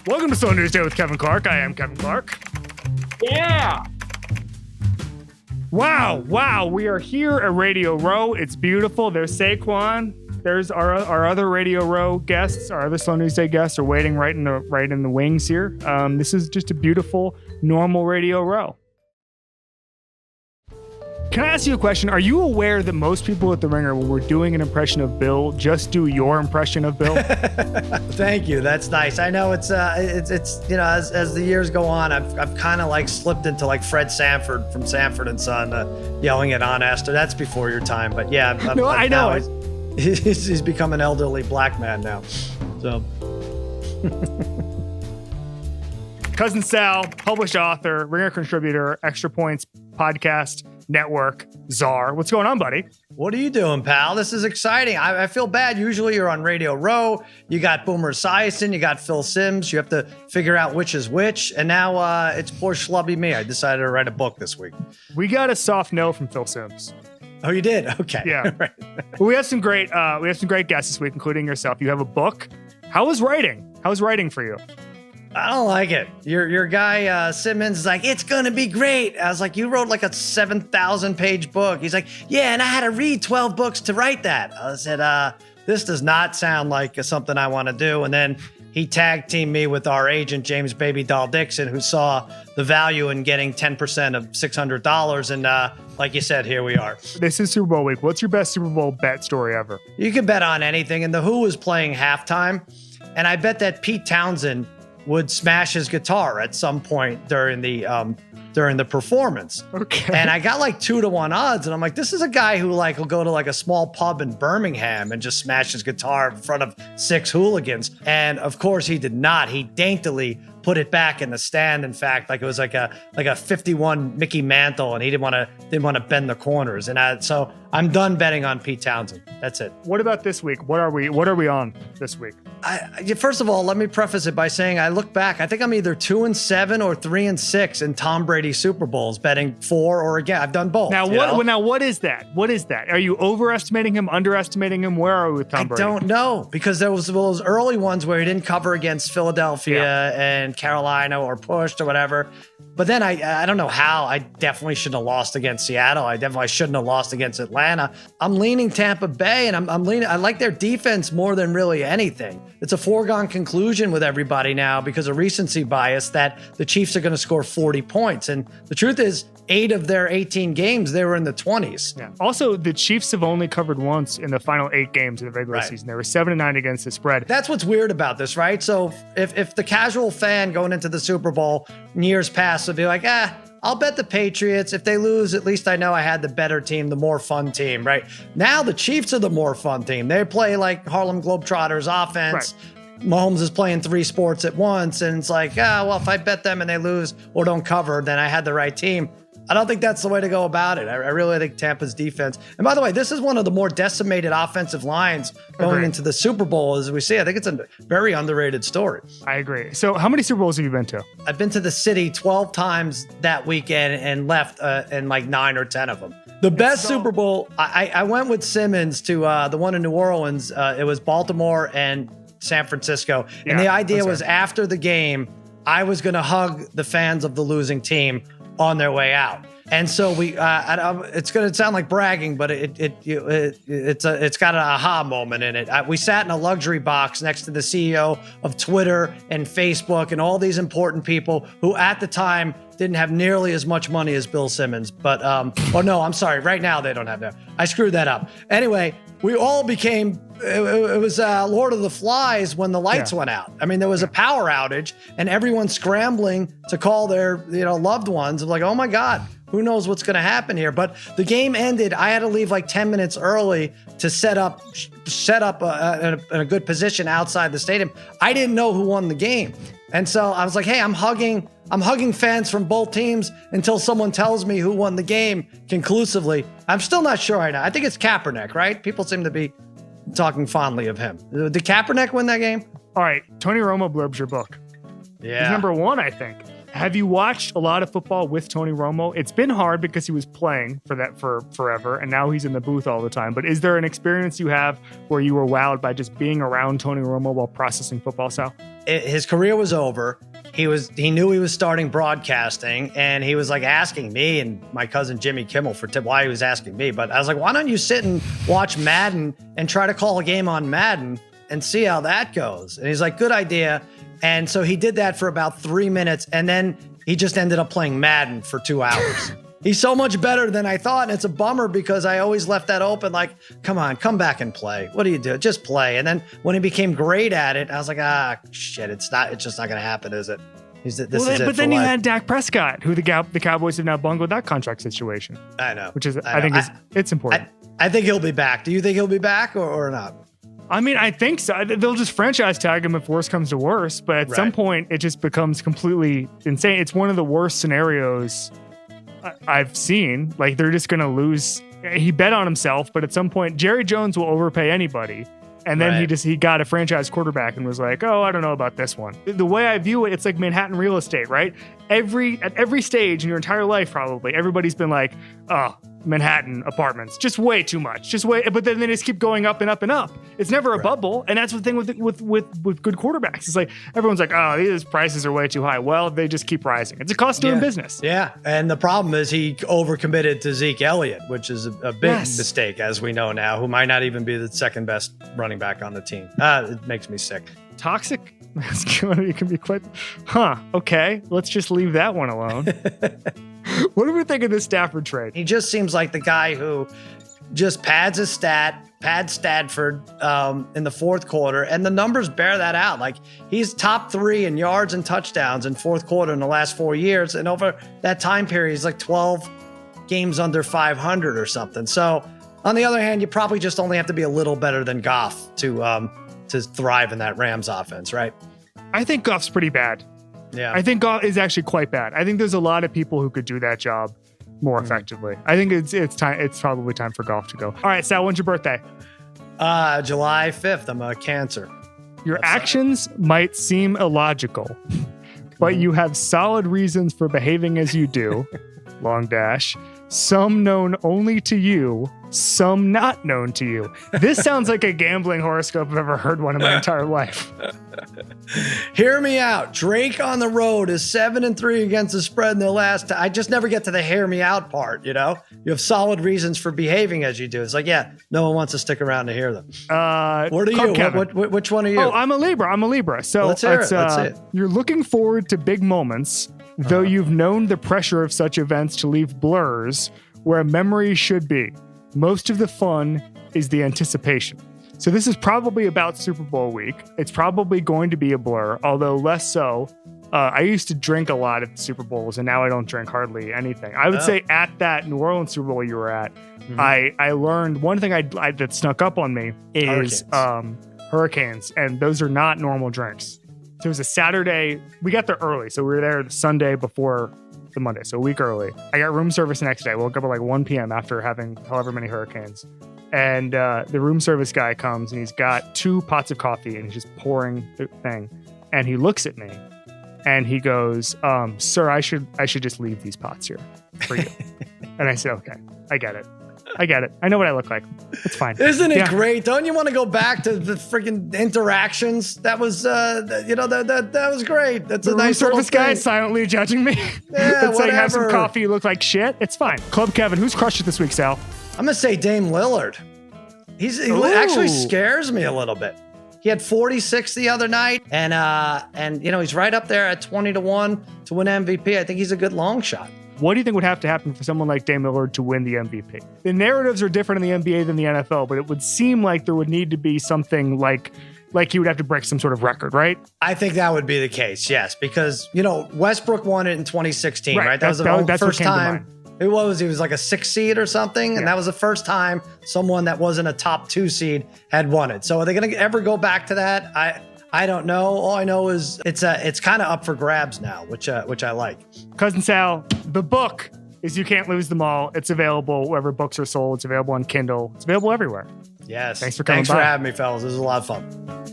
Welcome to Slow News Day with Kevin Clark. I am Kevin Clark. Yeah. Wow. We are here at Radio Row. It's beautiful. There's Saquon. There's our other Radio Row guests. Our other Slow News Day guests are waiting right in the wings here. This is just a beautiful, normal Radio Row. Can I ask you a question? Are you aware that most people at The Ringer, when we're doing an impression of Bill, just do your impression of Bill? Thank you. That's nice. I know it's you know, as the years go on, I've kind of like slipped into like Fred Sanford from Sanford and Son, yelling at Aunt Esther. That's before your time, but yeah. No, I know. He's become an elderly black man now. So. Cousin Sal, published author, Ringer contributor, Extra Points podcast network czar. What's going on, buddy? What are you doing, pal? This is exciting. I feel bad. Usually you're on Radio Row. You got Boomer Esiason. You got Phil Simms. You have to figure out which is which. And now it's poor schlubby me. I decided to write a book this week. We got a soft no from Phil Simms. Oh, you did? Okay. Yeah. Right. We have some great guests this week, including yourself. You have a book. How was writing? How was writing for you? I don't like it. Your guy Simmons is like, it's gonna be great. I was like, you wrote like a 7,000 page book. He's like, yeah, and I had to read 12 books to write that. I said, this does not sound like something I want to do. And then he tag teamed me with our agent James Baby Doll Dixon, who saw the value in getting 10% of $600. And like you said, here we are. This is Super Bowl week. What's your best Super Bowl bet story ever? You can bet on anything. And the Who was playing halftime, and I bet that Pete Townsend would smash his guitar at some point during the performance. Okay. And I got like 2-1 odds, and I'm like, this is a guy who like will go to like a small pub in Birmingham and just smash his guitar in front of 6 hooligans. And of course he did not. He daintily put it back in the stand. In fact, like it was like a 51 Mickey Mantle, and he didn't want to bend the corners. And so I'm done betting on Pete Townsend. That's it. What about this week? What are we on this week? First of all, let me preface it by saying I look back. I think I'm either 2-7 or 3-6 in Tom Brady Super Bowls, betting for or against. I've done both. Now what is that? What is that? Are you overestimating him, underestimating him? Where are we with Tom Brady? I don't know, because there was those early ones where he didn't cover against Philadelphia and Carolina or pushed or whatever. But then I don't know how. I definitely shouldn't have lost against Seattle. I definitely shouldn't have lost against Atlanta. I'm leaning Tampa Bay, and I'm leaning. I like their defense more than really anything. It's a foregone conclusion with everybody now because of recency bias that the Chiefs are going to score 40 points. And the truth is, 8 of their 18 games, they were in the 20s. Yeah. Also, the Chiefs have only covered once in the final 8 games of the regular season. They were 7-9 against the spread. That's what's weird about this, right? So if the casual fan going into the Super Bowl in years past would be like, I'll bet the Patriots. If they lose, at least I know I had the better team, the more fun team, right? Now the Chiefs are the more fun team. They play like Harlem Globetrotters offense. Right. Mahomes is playing 3 sports at once, and it's like, well, if I bet them and they lose or don't cover, then I had the right team. I don't think that's the way to go about it. I really think Tampa's defense. And by the way, this is one of the more decimated offensive lines going into the Super Bowl as we see. I think it's a very underrated story. I agree. So how many Super Bowls have you been to? I've been to the city 12 times that weekend and left in like 9 or 10 of them. The best Super Bowl, I went with Simmons to the one in New Orleans. It was Baltimore and San Francisco. Yeah, and the idea was after the game, I was going to hug the fans of the losing team on their way out. And so we, it's going to sound like bragging, but it's got an aha moment in it. We sat in a luxury box next to the CEO of Twitter and Facebook and all these important people who at the time didn't have nearly as much money as Bill Simmons. But, oh no, I'm sorry. Right now they don't have that. I screwed that up. Anyway, we all became, it was Lord of the Flies when the lights went out. I mean, there was a power outage and everyone scrambling to call their loved ones. I'm like, oh my God, who knows what's going to happen here? But the game ended. I had to leave like 10 minutes early to set up in a good position outside the stadium. I didn't know who won the game. And so I was like, hey, I'm hugging fans from both teams until someone tells me who won the game conclusively. I'm still not sure right now. I think it's Kaepernick, right? People seem to be talking fondly of him. Did Kaepernick win that game? All right. Tony Romo blurbs your book. Yeah. He's number 1, I think. Have you watched a lot of football with Tony Romo? It's been hard because he was playing for forever, and now he's in the booth all the time. But is there an experience you have where you were wowed by just being around Tony Romo while processing football, Sal? his career was over. He knew he was starting broadcasting, and he was like asking me and my cousin Jimmy Kimmel for tip why he was asking me. But I was like, why don't you sit and watch Madden and try to call a game on Madden and see how that goes? And he's like, good idea. And so he did that for about 3 minutes, and then he just ended up playing Madden for 2 hours. He's so much better than I thought, and it's a bummer because I always left that open. Like, come on, come back and play. What do you do? Just play. And then when he became great at it, I was like, shit, it's just not going to happen, is it? But then you had Dak Prescott, who the Cowboys have now bungled that contract situation. I know, which is I think it's important. I think he'll be back. Do you think he'll be back or not? I mean, I think so. They'll just franchise tag him if worse comes to worse. But at some point, it just becomes completely insane. It's one of the worst scenarios I've seen. Like, they're just going to lose. He bet on himself, but at some point, Jerry Jones will overpay anybody. And then he got a franchise quarterback and was like, oh, I don't know about this one. The way I view it, it's like Manhattan real estate, right? At every stage in your entire life, probably, everybody's been like, oh, Manhattan apartments, just way too much, but then they just keep going up and up and up. It's never a bubble, and that's the thing with good quarterbacks. It's like everyone's like, oh, these prices are way too high. Well, they just keep rising. It's a cost doing business. Yeah, and the problem is he overcommitted to Zeke Elliott, which is a big mistake, as we know now, who might not even be the second best running back on the team. It makes me sick. Toxic masculinity can be quite. Okay, let's just leave that one alone. What do we think of this Stafford trade? He just seems like the guy who just pads Stafford in the fourth quarter, and the numbers bear that out. Like, he's top 3 in yards and touchdowns in fourth quarter in the last 4 years, and over that time period, he's like 12 games under 500 or something. So, on the other hand, you probably just only have to be a little better than Goff to thrive in that Rams offense, right? I think Goff's pretty bad. Yeah, I think Goff is actually quite bad. I think there's a lot of people who could do that job more effectively. I think it's time. It's probably time for Goff to go. All right, Sal, when's your birthday? July 5th. I'm a Cancer. Your actions might seem illogical, but you have solid reasons for behaving as you do. Long dash. Some known only to you, some not known to you. This sounds like a gambling horoscope I've ever heard one in my entire life. Hear me out. Drake on the road is 7-3 against the spread in the last. I just never get to the hear me out part, you know? You have solid reasons for behaving as you do. It's like, no one wants to stick around to hear them. What are you? Which one are you? Oh, I'm a Libra. So let's hear it. You're looking forward to big moments, though you've known the pressure of such events to leave blurs where memories should be. Most of the fun is the anticipation. So this is probably about Super Bowl week. It's probably going to be a blur, although less so. I used to drink a lot at the Super Bowls, and now I don't drink hardly anything. I would say at that New Orleans Super Bowl you were at, I learned one thing that snuck up on me is hurricanes, and those are not normal drinks. So it was a Saturday. We got there early, so we were there the Sunday before the Monday, so a week early. I got room service the next day. I woke up at like 1 p.m. after having however many hurricanes. And the room service guy comes, and he's got 2 pots of coffee, and he's just pouring the thing. And he looks at me, and he goes, "Sir, I should just leave these pots here for you." And I said, "Okay, I get it. I know what I look like. It's fine." Isn't it great? Don't you want to go back to the freaking interactions? That was, that was great. That's a nice service guy silently judging me. Yeah, saying have some coffee. You look like shit. It's fine. Club Kevin, who's crushed it this week, Sal? I'm gonna say Dame Lillard. He actually scares me a little bit. He had 46 the other night, and he's right up there at 20-1 to win MVP. I think he's a good long shot. What do you think would have to happen for someone like Dame Lillard to win the MVP? The narratives are different in the NBA than the NFL, but it would seem like there would need to be something like he would have to break some sort of record, right? I think that would be the case, yes, because Westbrook won it in 2016, right? That was the first time. He was like a 6 seed or something, and that was the first time someone that wasn't a top 2 seed had won it. So are they going to ever go back to that? I don't know. All I know is it's kind of up for grabs now, which I like. Cousin Sal, the book is You Can't Lose Them All. It's available wherever books are sold. It's available on Kindle. It's available everywhere. Yes. Thanks for coming by. Thanks for having me, fellas. This was a lot of fun.